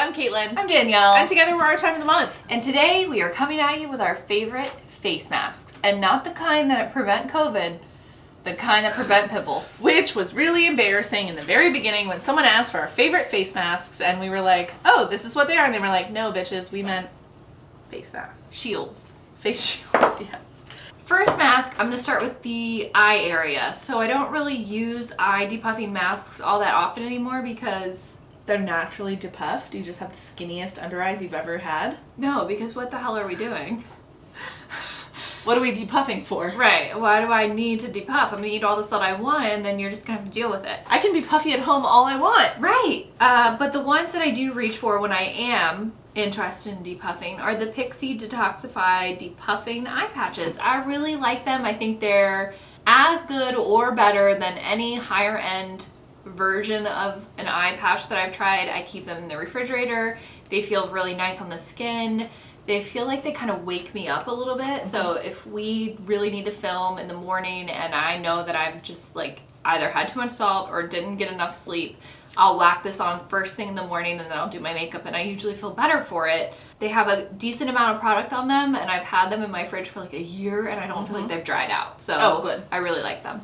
I'm Caitlin. I'm Danielle. And together we're our time of the month. And today we are coming at you with our favorite face masks. And not the kind that prevent COVID, the kind that prevent pimples. Which was really embarrassing in the very beginning when someone asked for our favorite face masks and we were like, oh, this is what they are. And they were like, no, bitches, we meant face masks. Shields. Face shields, yes. First mask, I'm going to start with the eye area. So I don't really use eye depuffing masks all that often anymore because... They're naturally depuffed. You just have the skinniest under eyes you've ever had. No, because what the hell are we doing? What are we depuffing for? Right. Why do I need to depuff? I'm going to eat all the salt I want and then you're just going to have to deal with it. I can be puffy at home all I want. Right. But the ones that I do reach for when I am interested in depuffing are the Pixie Detoxify Depuffing Eye Patches. I really like them. I think they're as good or better than any higher end version of an eye patch that I've tried. I keep them in the refrigerator. They feel really nice on the skin. They feel like they kind of wake me up a little bit. So if we really need to film in the morning and I know that I've just like either had too much salt or didn't get enough sleep, I'll whack this on first thing in the morning and then I'll do my makeup and I usually feel better for it. They have a decent amount of product on them and I've had them in my fridge for like a year and I don't feel like they've dried out. So good. I really like them.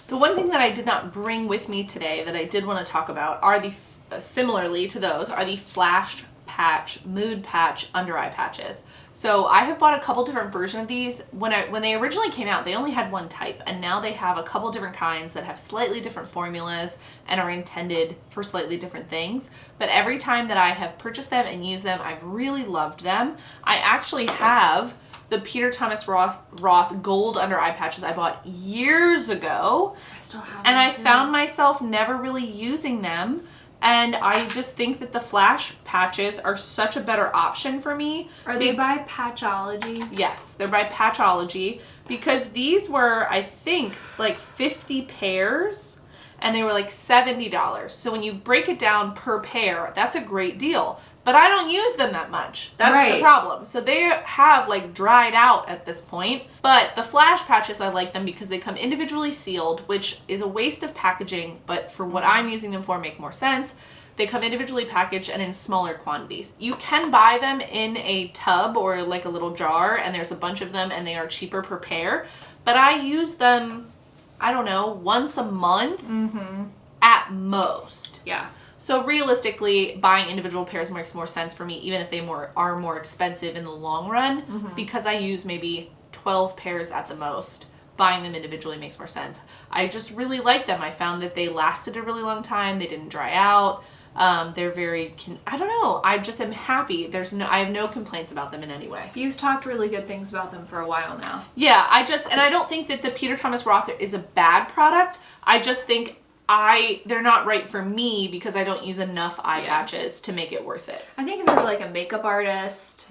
The one thing that I did not bring with me today that I did want to talk about are the, similarly to those, are the Flash Patch, Mood Patch under eye patches. So I have bought a couple different versions of these. When they originally came out, they only had one type, and now they have a couple different kinds that have slightly different formulas and are intended for slightly different things. But every time that I have purchased them and used them, I've really loved them. I actually have the Peter Thomas Roth gold under eye patches I bought years ago. I still have and them I found myself never really using them. And I just think that the Flash patches are such a better option for me. Are they by Patchology? Yes, they're by Patchology because these were, I think, like 50 pairs and they were like $70. So when you break it down per pair, that's a great deal. But I don't use them that much. That's the problem. So they have like dried out at this point. But the Flash patches, I like them because they come individually sealed, which is a waste of packaging, but for what I'm using them for, make more sense. They come individually packaged and in smaller quantities. You can buy them in a tub or like a little jar, and there's a bunch of them and they are cheaper per pair. But I use them, I don't know, once a month at most. Yeah. So realistically, buying individual pairs makes more sense for me, even if they are more expensive in the long run, because I use maybe 12 pairs at the most. Buying them individually makes more sense. I just really like them. I found that they lasted a really long time. They didn't dry out. They're very, I don't know. I just am happy. I have no complaints about them in any way. You've talked really good things about them for a while now. Yeah, and I don't think that the Peter Thomas Roth is a bad product. I just think they're not right for me because I don't use enough eye patches to make it worth it. I think if you were like a makeup artist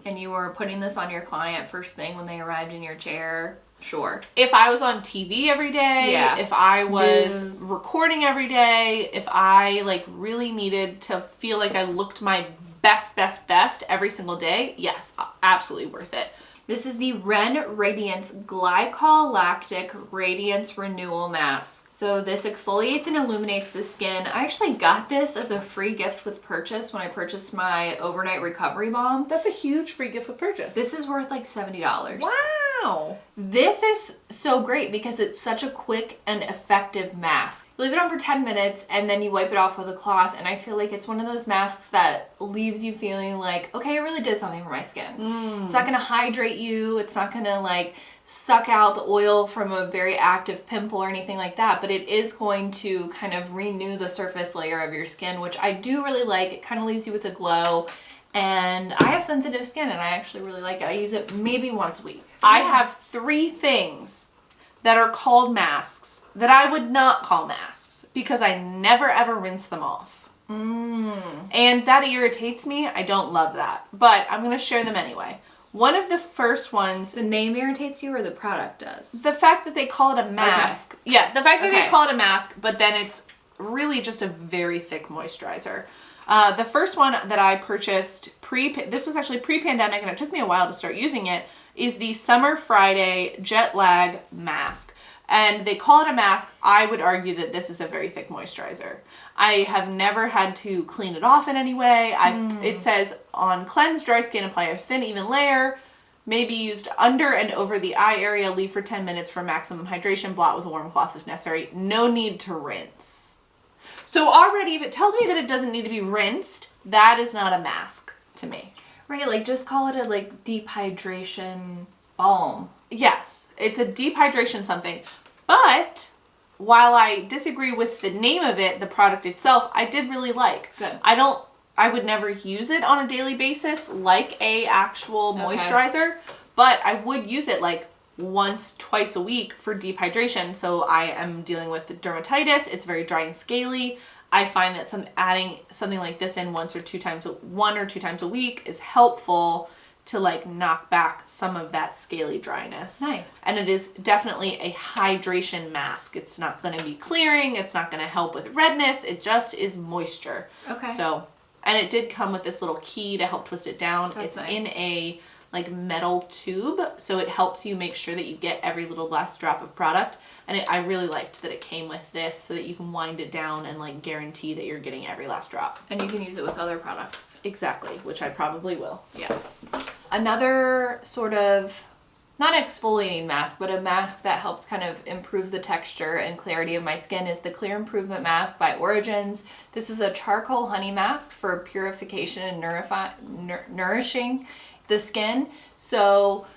and you were putting this on your client first thing when they arrived in your chair, sure. If I was on TV every day, if I was recording every day, if I like really needed to feel like I looked my best every single day, yes, absolutely worth it. This is the Ren Radiance Glycol Lactic Radiance Renewal Mask. So this exfoliates and illuminates the skin. I actually got this as a free gift with purchase when I purchased my overnight recovery balm. That's a huge free gift with purchase. This is worth like $70. Wow. This is so great because it's such a quick and effective mask. You leave it on for 10 minutes and then you wipe it off with a cloth, and I feel like it's one of those masks that leaves you feeling like, okay, I really did something for my skin. It's not gonna hydrate you. It's not gonna like suck out the oil from a very active pimple or anything like that, but it is going to kind of renew the surface layer of your skin, which I do really like. It kind of leaves you with a glow. And I have sensitive skin and I actually really like it. I use it maybe once a week. I have 3 things that are called masks that I would not call masks because I never ever rinse them off. And that irritates me. I don't love that, but I'm going to share them anyway. One of the first ones... The name irritates you or the product does? The fact that they call it a mask. Okay. Yeah, the fact that they call it a mask, but then it's really just a very thick moisturizer. The first one that I purchased this was actually pre-pandemic and it took me a while to start using it, is the Summer Friday Jet Lag Mask. And they call it a mask. I would argue that this is a very thick moisturizer. I have never had to clean it off in any way. It says on cleanse, dry skin, apply a thin, even layer. May be used under and over the eye area. Leave for 10 minutes for maximum hydration. Blot with a warm cloth if necessary. No need to rinse. So already, if it tells me that it doesn't need to be rinsed, that is not a mask to me. Right, like just call it a like deep hydration balm. Yes, it's a deep hydration something. But while I disagree with the name of it, the product itself, I did really like. Good. I would never use it on a daily basis like a actual moisturizer, but I would use it like once, twice a week for deep hydration. So I am dealing with dermatitis. It's very dry and scaly. I find that adding something like this in one or two times a week is helpful to like knock back some of that scaly dryness. Nice. And it is definitely a hydration mask. It's not going to be clearing. It's not going to help with redness. It just is moisture. Okay. So, and it did come with this little key to help twist it down. That's it's nice. in a like metal tube, so it helps you make sure that you get every little last drop of product. And I really liked that it came with this so that you can wind it down and like guarantee that you're getting every last drop. And you can use it with other products. Exactly, which I probably will. Yeah. Another sort of, not exfoliating mask, but a mask that helps kind of improve the texture and clarity of my skin is the Clear Improvement Mask by Origins. This is a charcoal honey mask for purification and nourishing the skin. So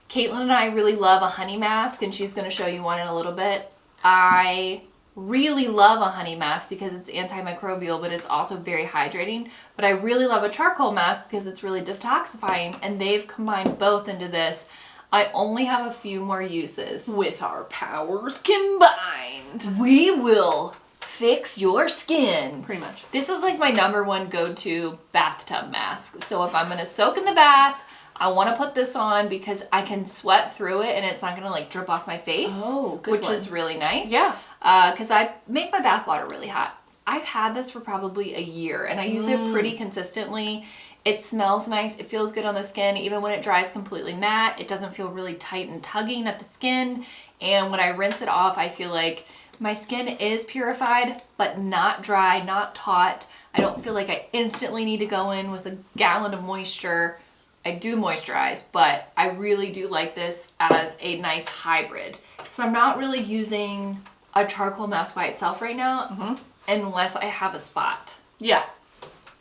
Caitlin and I really love a honey mask, and she's going to show you one in a little bit. I really love a honey mask because it's antimicrobial, but it's also very hydrating. But I really love a charcoal mask because it's really detoxifying, and they've combined both into this. I only have a few more uses. With our powers combined, we will fix your skin. pretty much. This is like my #1 go-to bathtub mask. So if I'm gonna soak in the bath, I want to put this on because I can sweat through it and it's not gonna like drip off my face. Oh, good which one. is really nice. Yeah. Because I make my bath water really hot. I've had this for probably a year and I use it pretty consistently. It smells nice. It feels good on the skin. Even when it dries completely matte, it doesn't feel really tight and tugging at the skin. And when I rinse it off, I feel like my skin is purified, but not dry, not taut. I don't feel like I instantly need to go in with a gallon of moisture. I do moisturize, but I really do like this as a nice hybrid. So I'm not really using a charcoal mask by itself right now, unless I have a spot. Yeah.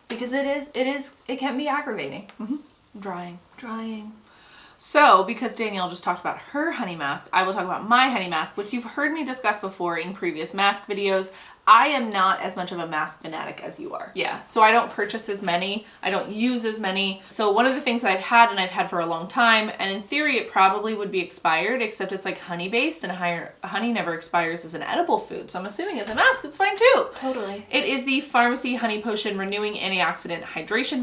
Because it can be aggravating. Drying. So, because Danielle just talked about her honey mask, I will talk about my honey mask, which you've heard me discuss before in previous mask videos. I am not as much of a mask fanatic as you are. yeah. So I don't purchase as many. I don't use as many. So one of the things that I've had, and I've had for a long time, and in theory it probably would be expired, except it's like honey based, and honey never expires as an edible food. So I'm assuming as a mask it's fine too. Totally. It is the Pharmacy Honey Potion Renewing Antioxidant Hydration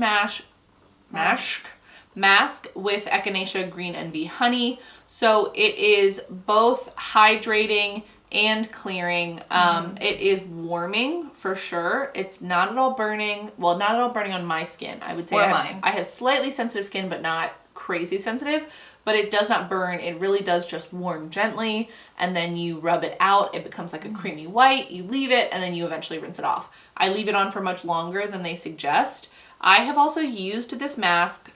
Mask with Echinacea Green Envy Honey. So it is both hydrating and clearing. It is warming for sure. It's not at all burning. Well, not at all burning on my skin. I would say I have slightly sensitive skin, but not crazy sensitive. But it does not burn. It really does just warm gently. And then you rub it out. It becomes like a creamy white. You leave it, and then you eventually rinse it off. I leave it on for much longer than they suggest. I have also used this mask,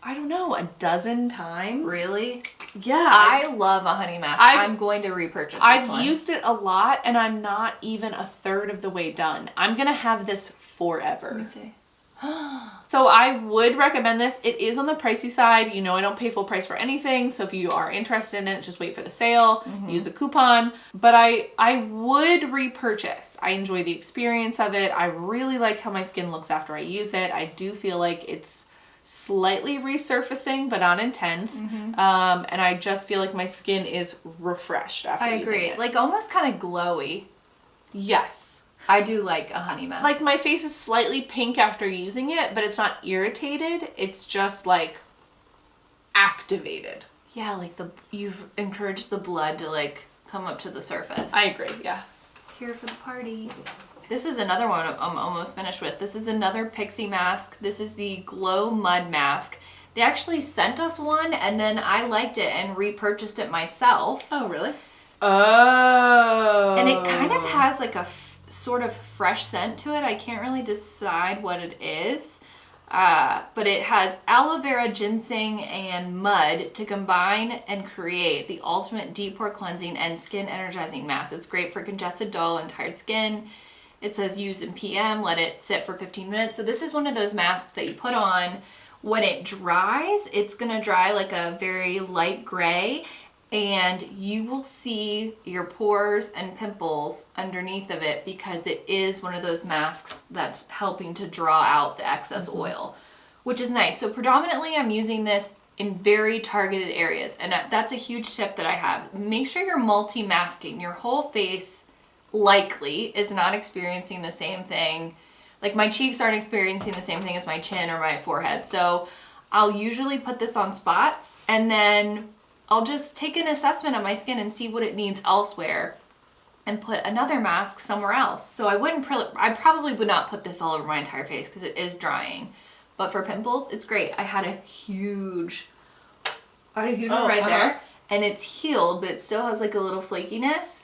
I don't know, a dozen times. Really? Yeah. I love a honey mask. I'm going to repurchase this one. I've used it a lot, and I'm not even a third of the way done. I'm going to have this forever. Let me see. So I would recommend this. It is on the pricey side. You know, I don't pay full price for anything. So if you are interested in it, just wait for the sale, use a coupon. But I would repurchase. I enjoy the experience of it. I really like how my skin looks after I use it. I do feel like it's slightly resurfacing, but not intense. And I just feel like my skin is refreshed after using it. I agree. Like almost kind of glowy. Yes. I do like a honey mask. Like my face is slightly pink after using it, but it's not irritated. It's just like activated. Yeah, like you've encouraged the blood to like come up to the surface. I agree, yeah. Here for the party. This is another one I'm almost finished with. This is another Pixie mask. This is the Glow Mud Mask. They actually sent us one, and then I liked it and repurchased it myself. Oh, really? Oh. And it kind of has like a sort of fresh scent to it. I can't really decide what it is. But it has aloe vera, ginseng, and mud to combine and create the ultimate deep pore cleansing and skin energizing mask. It's great for congested, dull, and tired skin. It says use in PM, let it sit for 15 minutes. So this is one of those masks that you put on. When it dries, it's gonna dry like a very light gray, and you will see your pores and pimples underneath of it because it is one of those masks that's helping to draw out the excess oil, which is nice. So predominantly I'm using this in very targeted areas, and that's a huge tip that I have. Make sure you're multi-masking. Your whole face likely is not experiencing the same thing. Like my cheeks aren't experiencing the same thing as my chin or my forehead. So I'll usually put this on spots, and then I'll just take an assessment of my skin and see what it needs elsewhere and put another mask somewhere else. So I probably would not put this all over my entire face because it is drying. But for pimples, it's great. I had a huge one right there, and it's healed, but it still has like a little flakiness.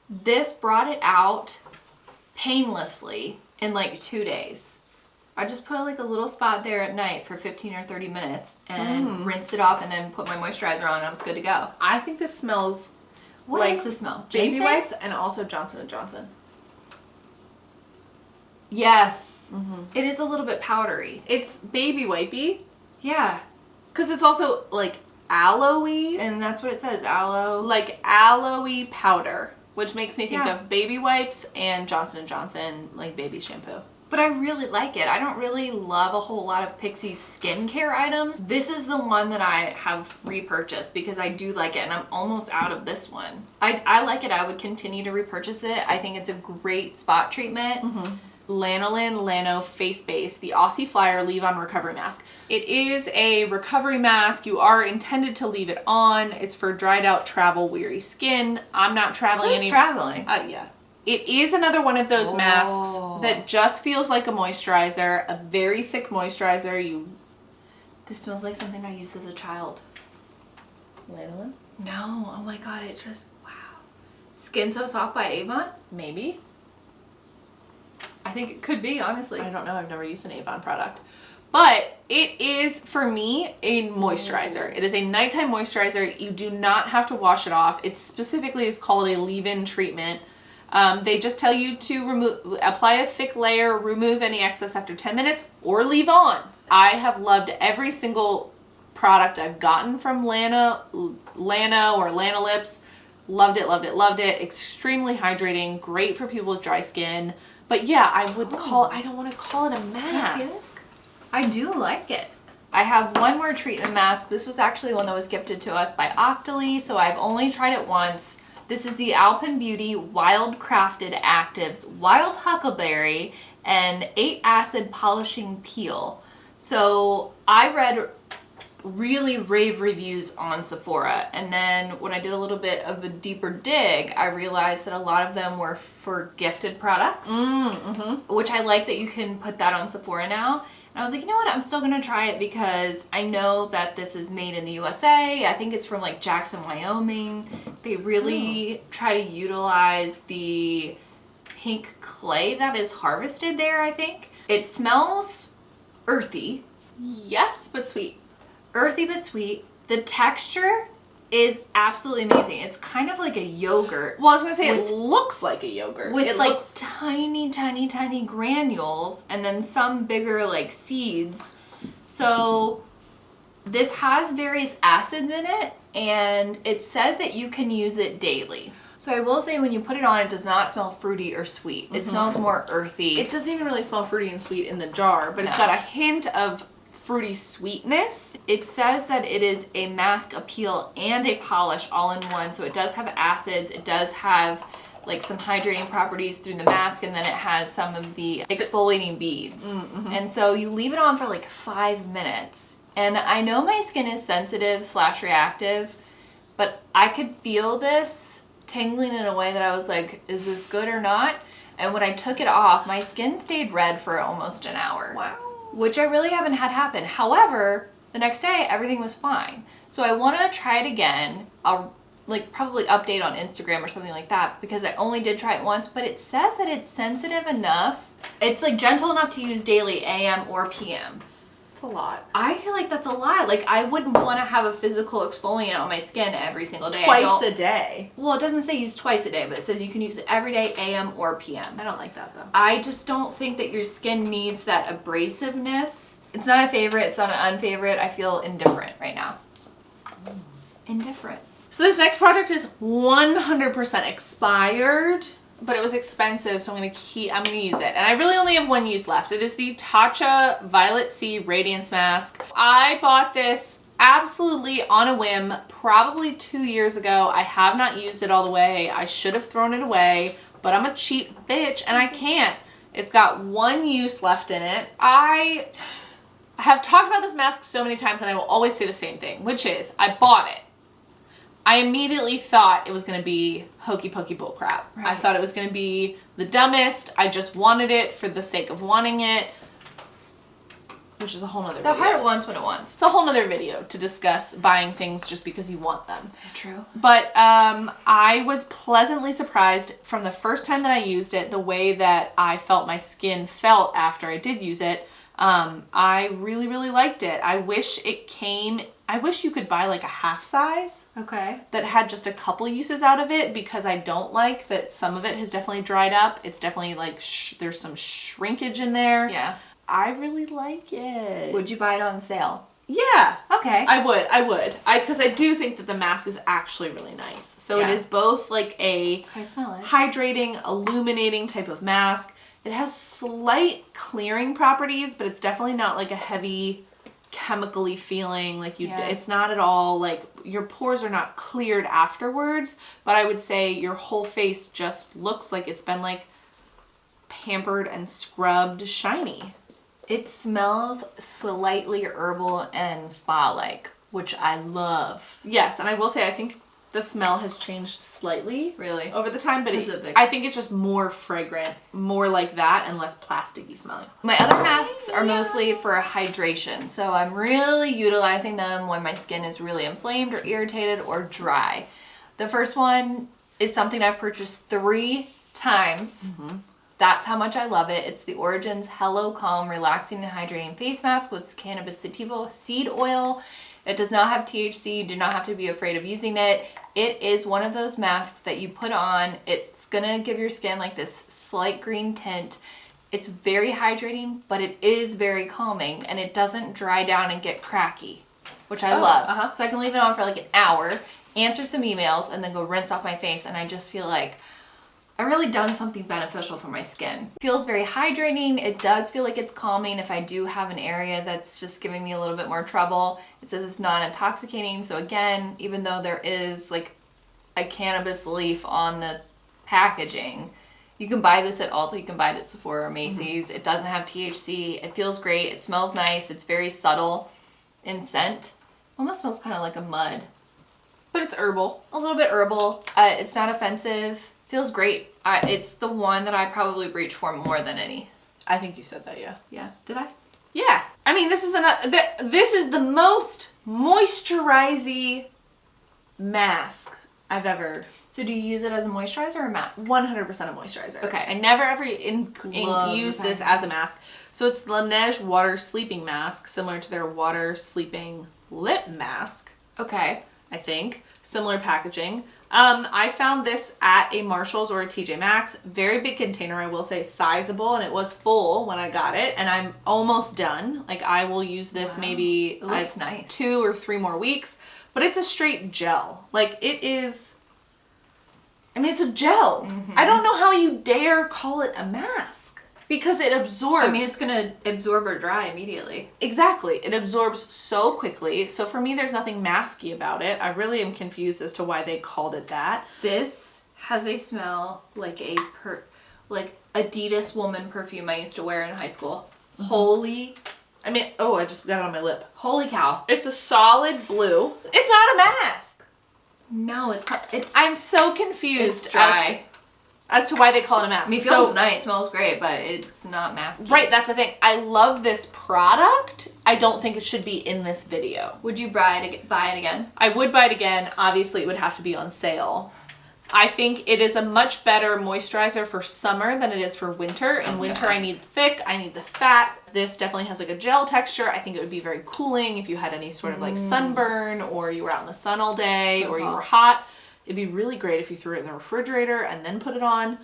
This brought it out painlessly in like 2 days. I just put like a little spot there at night for 15 or 30 minutes and rinsed it off, and then put my moisturizer on, and I was good to go. I think this smells What like is the smell? baby Ginseng? wipes and also Johnson & Johnson. Yes. It is a little bit powdery. It's baby wipey Yeah. because it's also like aloe-y, And that's what it says, aloe. like aloe-y powder, which makes me think Yeah. of baby wipes and Johnson & Johnson like baby shampoo. But I really like it. I don't really love a whole lot of Pixie's skincare items. This is the one that I have repurchased because I do like it, and I'm almost out of this one. I like it. I would continue to repurchase it. I think it's a great spot treatment. Lanolin Lano Face Base, the Aussie Flyer Leave-On Recovery Mask. It is a recovery mask. You are intended to leave it on. It's for dried out, travel-weary skin. I'm not traveling Who's traveling? Yeah. It is another one of those masks that just feels like a moisturizer, a very thick moisturizer. This smells like something I used as a child. Lanolin? No, oh my god, it just, wow. Skin So Soft by Avon? Maybe. I think it could be, honestly. I don't know. I've never used an Avon product. But it is, for me, a moisturizer. It is a nighttime moisturizer. You do not have to wash it off. It specifically is called a leave-in treatment. They just tell you to apply a thick layer, remove any excess after 10 minutes, or leave on. I have loved every single product I've gotten from Lana or Lanolips. Loved it, loved it, loved it. Extremely hydrating, great for people with dry skin. But yeah, I don't want to call it a mask. I do like it. I have one more treatment mask. This was actually one that was gifted to us by Octoly, so I've only tried it once. This is the Alpen Beauty Wild Crafted Actives Wild Huckleberry and 8 Acid Polishing Peel. So I read really rave reviews on Sephora, and then when I did a little bit of a deeper dig, I realized that a lot of them were for gifted products, which I like that you can put that on Sephora now. And I was like, you know what, I'm still gonna try it because I know that this is made in the USA. I think it's from like Jackson, Wyoming. They really try to utilize the pink clay that is harvested there, I think. It smells earthy. Yes, but sweet. Earthy but sweet. The texture is absolutely amazing. It's kind of like a yogurt. Well, I was gonna say it looks like a yogurt. With like tiny, tiny, tiny granules, and then some bigger like seeds. So this has various acids in it, and it says that you can use it daily. So I will say when you put it on, it does not smell fruity or sweet. It smells more earthy. It doesn't even really smell fruity and sweet in the jar, but it's got a hint of fruity sweetness. It says that it is a mask, a peel, and a polish all in one. So it does have acids. It does have like some hydrating properties through the mask, and then it has some of the exfoliating beads. And so you leave it on for like 5 minutes. And I know my skin is sensitive / reactive, but I could feel this tingling in a way that I was like, is this good or not? And when I took it off, my skin stayed red for almost an hour. Wow. Which I really haven't had happen. However, the next day, everything was fine. So I want to try it again. I'll like probably update on Instagram or something like that, because I only did try it once, but it says that it's sensitive enough. It's like gentle enough to use daily, AM or PM. It's a lot. I feel like that's a lot. Like, I wouldn't want to have a physical exfoliant on my skin every single day. Twice a day. Well, it doesn't say use twice a day, but it says you can use it every day, AM or PM. I don't like that though. I just don't think that your skin needs that abrasiveness. It's not a favorite, it's not an unfavorite. I feel indifferent right now. Indifferent. So this next product is 100% expired, but it was expensive, so I'm gonna use it. And I really only have one use left. It is the Tatcha Violet C Radiance Mask. I bought this absolutely on a whim, probably 2 years ago. I have not used it all the way. I should have thrown it away, but I'm a cheap bitch and I can't. It's got one use left in it. I have talked about this mask so many times and I will always say the same thing, which is I bought it. I immediately thought it was going to be hokey pokey bullcrap. Right. I thought it was going to be the dumbest. I just wanted it for the sake of wanting it, which is a whole nother video. The heart wants what it wants. It's a whole nother video to discuss buying things just because you want them. True. But I was pleasantly surprised from the first time that I used it, the way that I felt my skin felt after I did use it. I really, really liked it. I wish you could buy like a half size. Okay. That had just a couple uses out of it, because I don't like that some of it has definitely dried up. It's definitely like, there's some shrinkage in there. Yeah. I really like it. Would you buy it on sale? Yeah. Okay. I would. Because I do think that the mask is actually really nice. So yeah. It is both like a Can I smell it? Hydrating, illuminating type of mask. It has slight clearing properties, but it's definitely not like a heavy chemically feeling. Like it's not at all like, your pores are not cleared afterwards, but I would say your whole face just looks like it's been like pampered and scrubbed shiny. It smells slightly herbal and spa-like, which I love. Yes, and I will say I think the smell has changed slightly over the time, but I think it's just more fragrant, more like that, and less plasticky smelling. My other masks are mostly for hydration, so I'm really utilizing them when my skin is really inflamed or irritated or dry. The first one is something I've purchased 3 times. Mm-hmm. That's how much I love it. It's the Origins Hello Calm Relaxing and Hydrating Face Mask with cannabis sativa seed oil. It does not have THC. You do not have to be afraid of using it. It is one of those masks that you put on. It's gonna give your skin like this slight green tint. It's very hydrating, but it is very calming, and it doesn't dry down and get cracky, which I love. So I can leave it on for like an hour, answer some emails, and then go rinse off my face, and I just feel like I've really done something beneficial for my skin. It feels very hydrating. It does feel like it's calming if I do have an area that's just giving me a little bit more trouble. It says it's non-intoxicating. So again, even though there is like a cannabis leaf on the packaging, you can buy this at Ulta, you can buy it at Sephora or Macy's. Mm-hmm. It doesn't have THC. It feels great. It smells nice. It's very subtle in scent. Almost smells kind of like a mud. But it's herbal. A little bit herbal. It's not offensive. Feels great. It's the one that I probably reach for more than any. I think you said that, yeah. Yeah. Did I? Yeah. I mean, this is the most moisturizing mask I've ever. So do you use it as a moisturizer or a mask? 100% a moisturizer. Okay. I never ever use this as a mask. So it's the Laneige Water Sleeping Mask, similar to their Water Sleeping Lip Mask. Okay. I think. Similar packaging. I found this at a Marshall's or a TJ Maxx. Very big container, I will say, sizable, and it was full when I got it, and I'm almost done. Like, I will use this maybe nice. 2 or 3 more weeks, but it's a straight gel. Like, it is, I mean, it's a gel. Mm-hmm. I don't know how you dare call it a mask. Because it absorbs. I mean, it's going to absorb or dry immediately. Exactly. It absorbs so quickly. So for me, there's nothing masky about it. I really am confused as to why they called it that. This has a smell like like Adidas woman perfume I used to wear in high school. Mm-hmm. I just got it on my lip. Holy cow. It's a solid blue. It's not a mask. No, it's not. I'm so confused. It's dry. as to why they call it a mask. I mean, it feels nice, smells great, but it's not masky. Right, that's the thing. I love this product. I don't think it should be in this video. Would you buy it again? I would buy it again. Obviously, it would have to be on sale. I think it is a much better moisturizer for summer than it is for winter. In winter, I need thick, I need the fat. This definitely has like a gel texture. I think it would be very cooling if you had any sort of like sunburn, or you were out in the sun all day, or you were hot. It'd be really great if you threw it in the refrigerator and then put it on.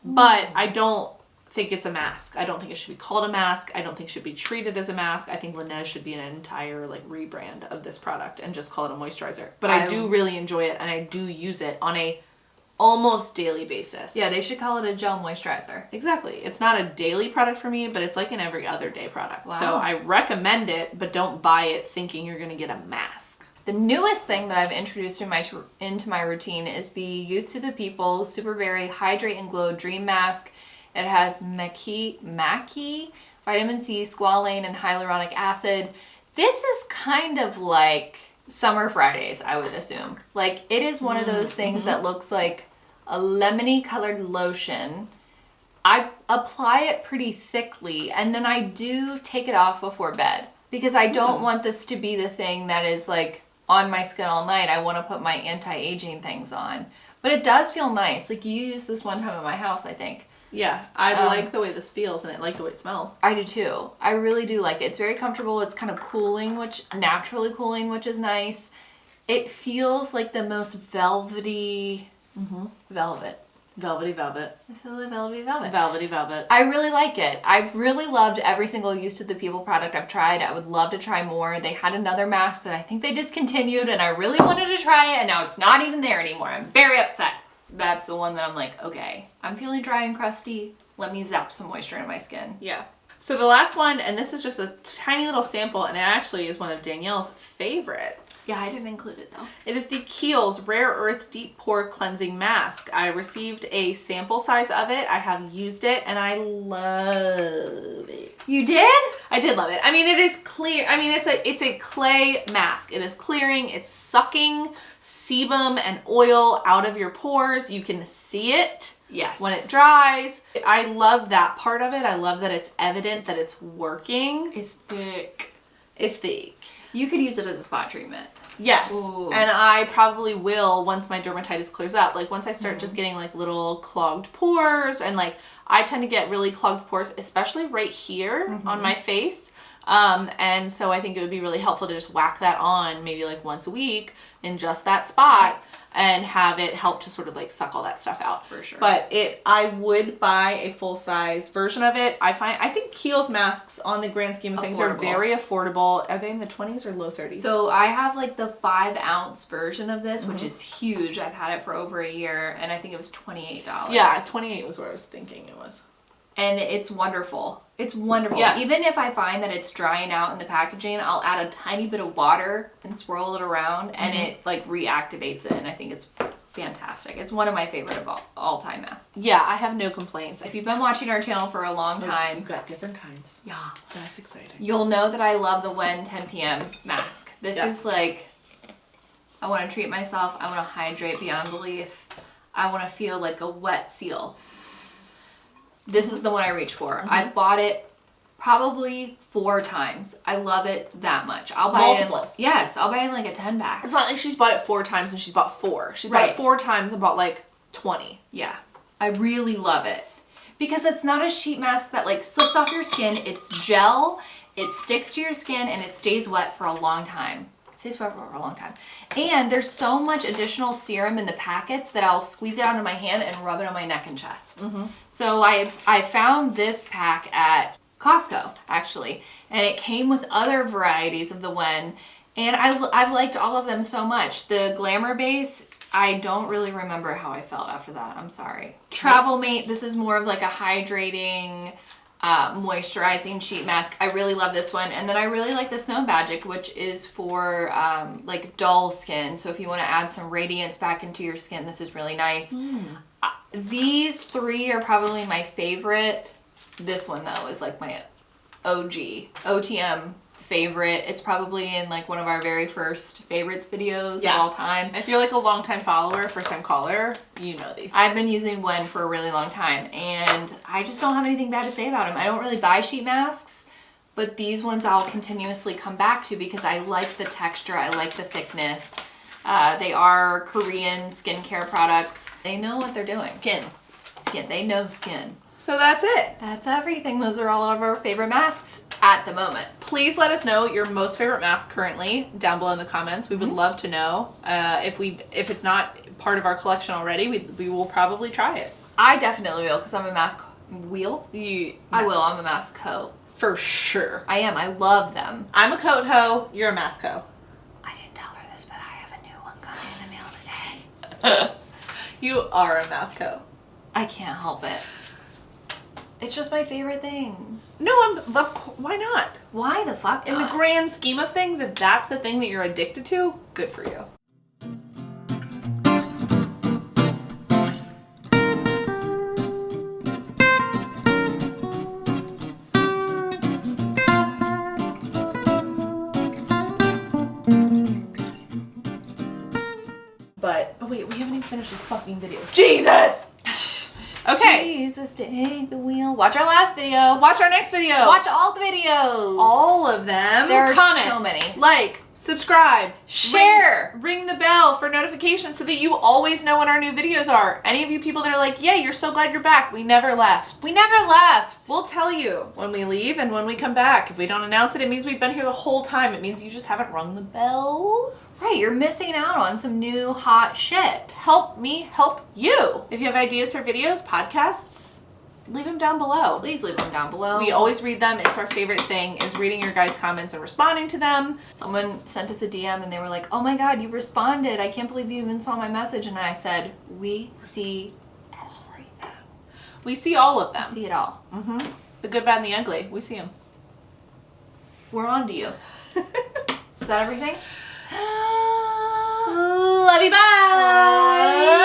But I don't think it's a mask. I don't think it should be called a mask. I don't think it should be treated as a mask. I think Laneige should be an entire like rebrand of this product and just call it a moisturizer. But I do really enjoy it, and I do use it on a almost daily basis. Yeah, they should call it a gel moisturizer. Exactly. It's not a daily product for me, but it's like an every other day product. Wow. So I recommend it, but don't buy it thinking you're going to get a mask. The newest thing that I've introduced into my routine is the Youth to the People Super Berry Hydrate and Glow Dream Mask. It has maca, vitamin C, squalane, and hyaluronic acid. This is kind of like Summer Fridays, I would assume. Like, it is one of those things that looks like a lemony colored lotion. I apply it pretty thickly, and then I do take it off before bed, because I don't want this to be the thing that is like on my skin all night. I want to put my anti-aging things on. But it does feel nice. Like, you used this one time at my house, I think. Yeah, I like the way this feels, and I like the way it smells. I do too. I really do like it. It's very comfortable. It's kind of cooling, naturally cooling, which is nice. It feels like the most velvety velvet. Velvety velvet. I feel like velvety velvet. Velvety velvet. I really like it. I've really loved every single Youth to the People product I've tried. I would love to try more. They had another mask that I think they discontinued, and I really wanted to try it, and now it's not even there anymore. I'm very upset. That's the one that I'm like, okay, I'm feeling dry and crusty. Let me zap some moisture in my skin. Yeah. So the last one, and this is just a tiny little sample, and it actually is one of Danielle's favorites. Yeah, I didn't include it though. It is the Kiehl's Rare Earth Deep Pore Cleansing Mask. I received a sample size of it. I have used it, and I love it. You did? I did love it. I mean, it is clear. I mean, it's a clay mask. It is clearing. It's sucking sebum and oil out of your pores. You can see it. Yes. When it dries. I love that part of it. I love that it's evident that it's working. It's thick. It's thick. You could use it as a spot treatment. Yes. Ooh. And I probably will once my dermatitis clears up. Like, once I start just getting like little clogged pores, and like I tend to get really clogged pores, especially right here on my face. And so I think it would be really helpful to just whack that on maybe like once a week in just that spot, and have it help to sort of like suck all that stuff out. For sure. But I would buy a full-size version of it. I think Kiehl's masks on the grand scheme of things are very affordable. Are they in the 20s or low 30s? So I have like the 5-ounce version of this, which is huge. I've had it for over a year, and I think it was $28. Yeah, 28 was what I was thinking it was. And it's wonderful. It's wonderful. Yeah. Even if I find that it's drying out in the packaging, I'll add a tiny bit of water and swirl it around, and it like reactivates it, and I think it's fantastic. It's one of my favorite of all-time masks. Yeah, I have no complaints. If you've been watching our channel for a long time, you've got different kinds. Yeah, that's exciting. You'll know that I love the When 10 p.m. mask. This is like, I want to treat myself. I want to hydrate beyond belief. I want to feel like a wet seal. This is the one I reach for. I bought it probably 4 times. I love it that much. I'll buy multiples. Yes, I'll buy it in like a 10-pack. It's not like she's bought it 4 times and she's bought 4. She's bought it 4 times and bought like 20. Yeah, I really love it. Because it's not a sheet mask that like slips off your skin. It's gel, it sticks to your skin, and it stays wet for a long time. It stays wet for a long time. And there's so much additional serum in the packets that I'll squeeze it out of my hand and rub it on my neck and chest. So I found this pack at Costco, actually, and it came with other varieties of the When, and I've liked all of them so much. The Glamour Base, I don't really remember how I felt after that. I'm sorry. Travel Mate, this is more of like a hydrating, moisturizing sheet mask. I really love this one. And then I really like the Snow Magic, which is for like dull skin. So if you want to add some radiance back into your skin, this is really nice. These 3 are probably my favorite. This one though is like my OG, OTM favorite. It's probably in like one of our very first favorites videos Yeah. of all time. If you're like a longtime follower, first time caller, you know these. I've been using Wen for a really long time, and I just don't have anything bad to say about them. I don't really buy sheet masks, but these ones I'll continuously come back to because I like the texture, I like the thickness. They are Korean skincare products. They know what they're doing. Skin. They know skin. So that's it. That's everything. Those are all of our favorite masks at the moment. Please let us know your most favorite mask currently down below in the comments. We would love to know. If it's not part of our collection already, we will probably try it. I definitely will because I'm a mask wheel. I'm a mask hoe. for sure. I am. I love them. I'm a coat hoe. You're a mask hoe. I didn't tell her this, but I have a new one coming in the mail today. You are a mask hoe. I can't help it. It's just my favorite thing. No, why not? Why the fuck In the not? grand scheme of things, if that's the thing that you're addicted to, good for you. But, oh wait, we haven't even finished this fucking video. Jesus! Okay. Jesus, take the wheel. Watch our last video. Watch our next video. Watch all the videos. all of them. There are Comment, so many. like, subscribe, Share. ring the bell for notifications so that you always know when our new videos are. Any of you people that are like, yeah, you're so glad you're back. We never left. We never left. We'll tell you when we leave and when we come back. If we don't announce it, it means we've been here the whole time. It means you just haven't rung the bell. Right, you're missing out on some new hot shit. Help me help you. If you have ideas for videos, podcasts, leave them down below. Please leave them down below. We always read them. It's our favorite thing is reading your guys' comments and responding to them. Someone sent us a DM and they were like, oh my god, you responded. I can't believe you even saw my message. And I said, we see everything. We see all of them. We see it all. Mm-hmm. The good, bad, and the ugly. We see them. We're on to you. Is that everything? Love you, bye.